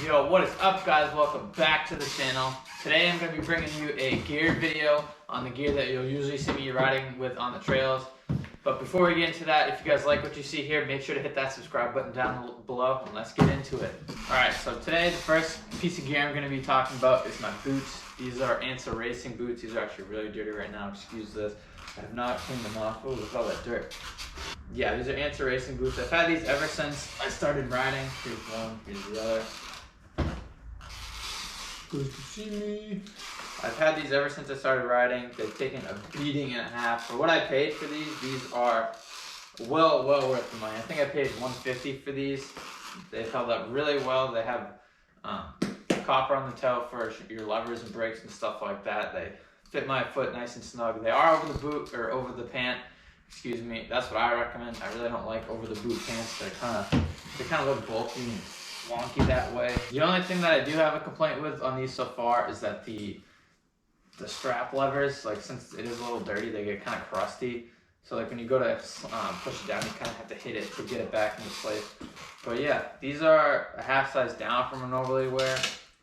Yo, what is up guys? Welcome back to the channel. Today I'm going to be bringing you a gear video on the gear that you'll usually see me riding with on the trails. But before we get into that, if you guys like what you see here, make sure to hit that subscribe button down below and let's get into it. Alright, so today the first piece of gear I'm going to be talking about is my boots. These are Ansa racing boots. These are actually really dirty right now. Excuse this. I have not cleaned them off. Oh, look at all that dirt. Yeah, these are Ansa racing boots. I've had these ever since I started riding. Here's one, here's the other. Good to see me. I've had these ever since I started riding. They've taken a beating and a half. For what I paid for these are well worth the money. I think I paid $150 for these. They've held up really well. They have copper on the toe for your levers and brakes and stuff like that. They fit my foot nice and snug. They are over the boot or over the pant. Excuse me. That's what I recommend. I really don't like over the boot pants. They kind of look bulky and wonky that way. The only thing that I do have a complaint with on these so far is that the strap levers, like since it is a little dirty, they get kind of crusty. So like when you go to push it down, you kind of have to hit it to get it back into place. But yeah, these are a half size down from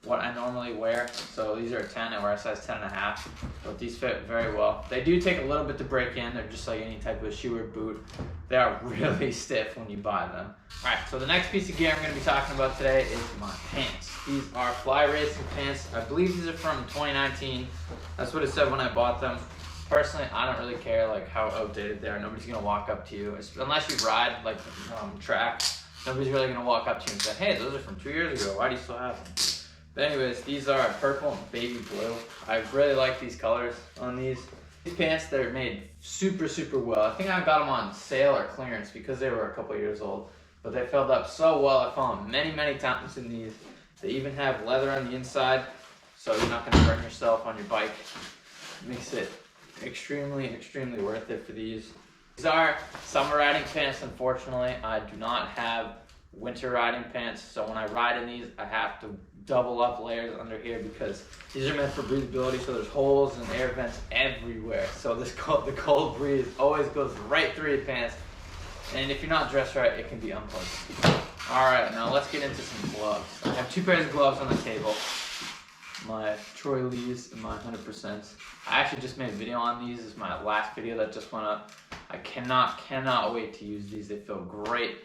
what I normally wear. So these are a 10, I wear a size 10.5, but these fit very well. They do take a little bit to break in. They're just like any type of shoe or boot. They are really stiff when you buy them. All right, so the next piece of gear I'm gonna be talking about today is my pants. These are Fly Racing pants. I believe these are from 2019. That's what it said when I bought them. Personally, I don't really care like how outdated they are. Nobody's gonna walk up to you, unless you ride like track. Nobody's really gonna walk up to you and say, hey, those are from 2 years ago. Why do you still have them? But anyways, these are purple and baby blue. I really like these colors on these. These pants, they're made super well. I think I got them on sale or clearance because they were a couple years old. But they filled up so well. I found them many times in these. They even have leather on the inside, so you're not gonna burn yourself on your bike. It makes it extremely worth it for these. These are summer riding pants, unfortunately. I do not have winter riding pants, so when I ride in these, I have to double up layers under here because these are meant for breathability, so there's holes and air vents everywhere. So the cold breeze always goes right through your pants, and if you're not dressed right, it can be unpleasant. All right, now let's get into some gloves. I have 2 pairs of gloves on the table. My Troy Lee's and my 100%. I actually just made a video on these. This is my last video that just went up. I cannot wait to use these. They feel great.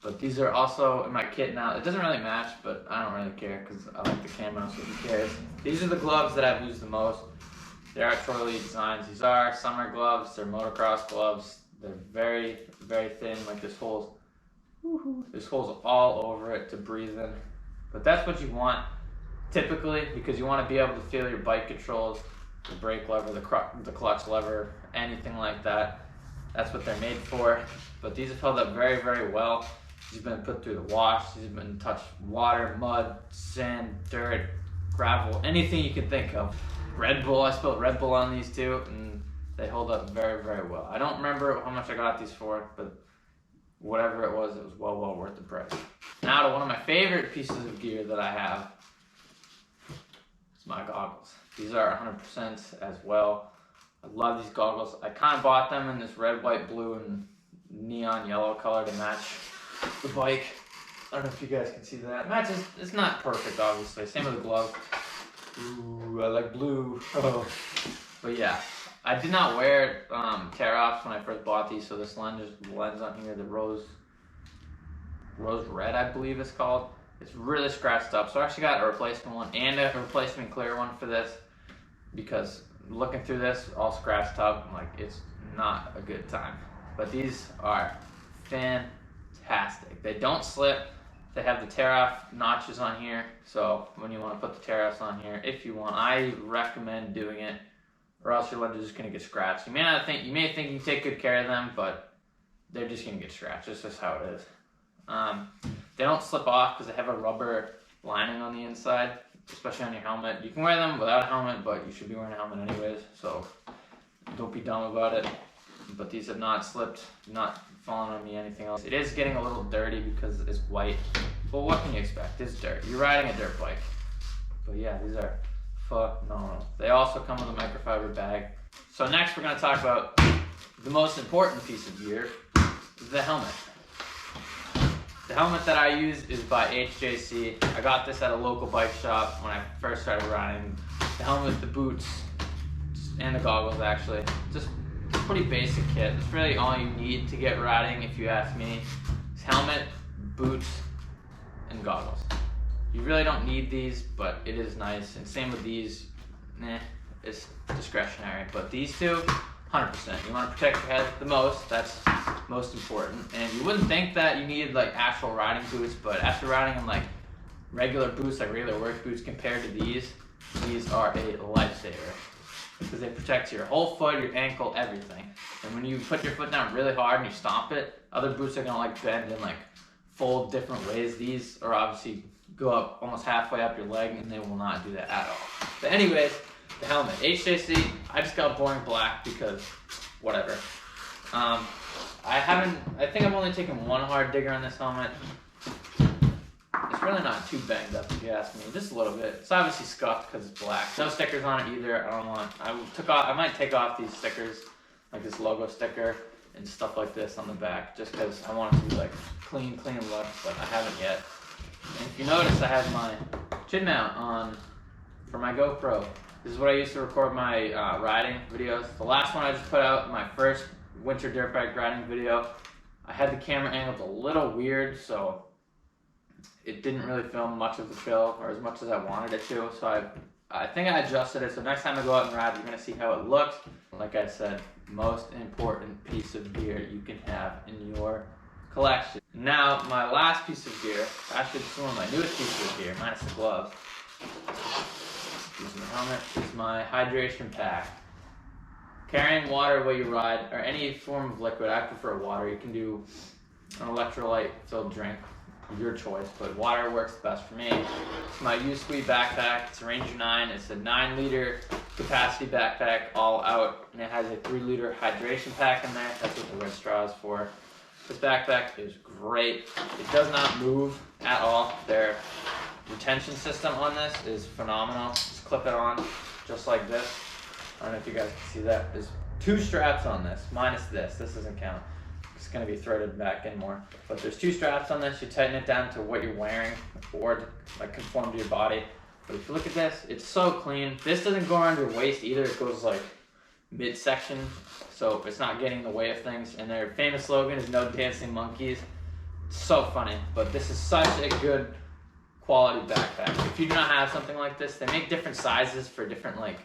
But these are also in my kit now. It doesn't really match, but I don't really care because I like the camo, so who cares? These are the gloves that I've used the most. They are Troy Lee designs. These are summer gloves. They're motocross gloves. They're very thin. Like there's holes all over it to breathe in. But that's what you want typically, because you want to be able to feel your bike controls, the brake lever, the clutch lever, anything like that. That's what they're made for. But these have held up very well. These have been put through the wash. These have been touched water, mud, sand, dirt, gravel, anything you can think of. Red Bull, I spilled Red Bull on these too, and they hold up very well. I don't remember how much I got these for, but whatever it was well worth the price. Now to one of my favorite pieces of gear that I have. It's my goggles. These are 100% as well. I love these goggles. I kind of bought them in this red, white, blue, and neon yellow color to match the bike. I don't know if you guys can see that. Matches, it's not perfect, obviously. Same with the glove. Ooh, I like blue. Oh. But yeah, I did not wear tear-offs when I first bought these, so this lens on here, the rose red, I believe it's called. It's really scratched up, so I actually got a replacement one and a replacement clear one for this because looking through this, all scratched up, like it's not a good time. But these are fantastic. They don't slip. They have the tear-off notches on here, so when you want to put the tear-offs on here, if you want, I recommend doing it, or else your lens is just gonna get scratched. You may think you take good care of them, but they're just gonna get scratched. It's just how it is. They don't slip off because they have a rubber lining on the inside, especially on your helmet. You can wear them without a helmet, but you should be wearing a helmet anyways, so don't be dumb about it. But these have not slipped, not fallen on me, anything else. It is getting a little dirty because it's white, but what can you expect? It's dirt. You're riding a dirt bike. But yeah, these are phenomenal. They also come with a microfiber bag. So next we're going to talk about the most important piece of gear, the helmet. The helmet that I use is by HJC. I got this at a local bike shop when I first started riding. The helmet, the boots, and the goggles actually. Just pretty basic kit. It's really all you need to get riding if you ask me. It's helmet, boots, and goggles. You really don't need these, but it is nice. And same with these, it's discretionary. But these two, 100%. You want to protect your head the most. That's most important. And you wouldn't think that you needed like actual riding boots, but after riding in like regular boots, like regular work boots, compared to these are a lifesaver because they protect your whole foot, your ankle, everything. And when you put your foot down really hard and you stomp it, other boots are gonna like bend and like fold different ways. These are obviously go up almost halfway up your leg, and they will not do that at all. But anyways, the helmet, HJC. I just got boring black because whatever. I think I've only taken one hard digger on this helmet. It's really not too banged up if you ask me, just a little bit. It's obviously scuffed because it's black. No stickers on it either. I might take off these stickers, like this logo sticker and stuff like this on the back, just because I want it to be like clean look, but I haven't yet. And if you notice, I have my chin mount on for my GoPro. This is what I use to record my riding videos. The last one I just put out, my first winter dirt bike riding video, I had the camera angled a little weird, so it didn't really film much of the trail or as much as I wanted it to. So I think I adjusted it, so next time I go out and ride, you're gonna see how it looks. Like I said, most important piece of gear you can have in your collection. Now, my last piece of gear, actually it's one of my newest pieces of gear, minus the gloves. Using the helmet, is my hydration pack. Carrying water while you ride, or any form of liquid. I prefer water. You can do an electrolyte filled drink, your choice, but water works best for me. It's my USWE backpack. It's a Ranger 9. It's a 9-liter capacity backpack, all out, and it has a 3-liter hydration pack in there. That's what the red straw is for. This backpack is great. It does not move at all. Their retention system on this is phenomenal. Just clip it on just like this. I don't know if you guys can see that. There's 2 straps on this, minus this. This doesn't count. It's going to be threaded back in more. But there's 2 straps on this. You tighten it down to what you're wearing or to like conform to your body. But if you look at this, it's so clean. This doesn't go around your waist either. It goes like midsection, so it's not getting in the way of things. And their famous slogan is "No dancing monkeys." It's so funny, but this is such a good quality backpack. If you do not have something like this, they make different sizes for different like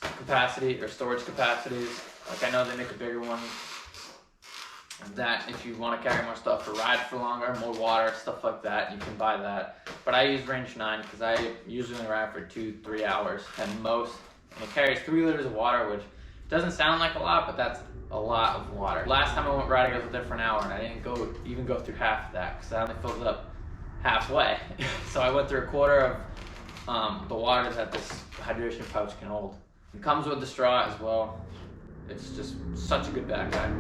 capacity or storage capacities. Like I know they make a bigger one that if you want to carry more stuff or ride for longer, more water, stuff like that, you can buy that. But I use Ranger 9 because I usually ride for 2-3 hours at most. And it carries 3 liters of water, which doesn't sound like a lot, but that's a lot of water. Last time I went riding, I was there for an hour, and I didn't even go through half of that because I only filled it up halfway. So I went through a quarter of the water that this hydration pouch can hold. It comes with the straw as well. It's just such a good backpack.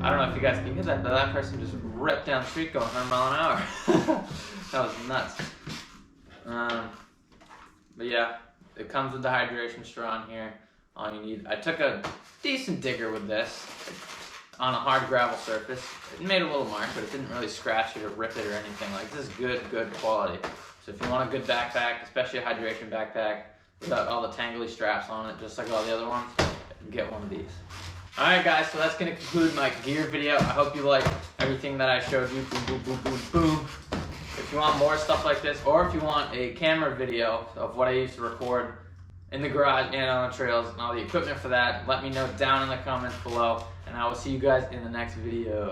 I don't know if you guys can hear that, but that person just ripped down the street going 100 miles an hour. That was nuts. But yeah, it comes with the hydration straw in here. All you need. I took a decent digger with this on a hard gravel surface. It made a little mark, but it didn't really scratch it or rip it or anything. Like, this is good quality. So if you want a good backpack, especially a hydration backpack, without all the tangly straps on it, just like all the other ones, get one of these. Alright guys, so that's going to conclude my gear video. I hope you like everything that I showed you. Boom, boom, boom, boom, boom. If you want more stuff like this, or if you want a camera video of what I used to record in the garage and on the trails and all the equipment for that, let me know down in the comments below, and I will see you guys in the next video.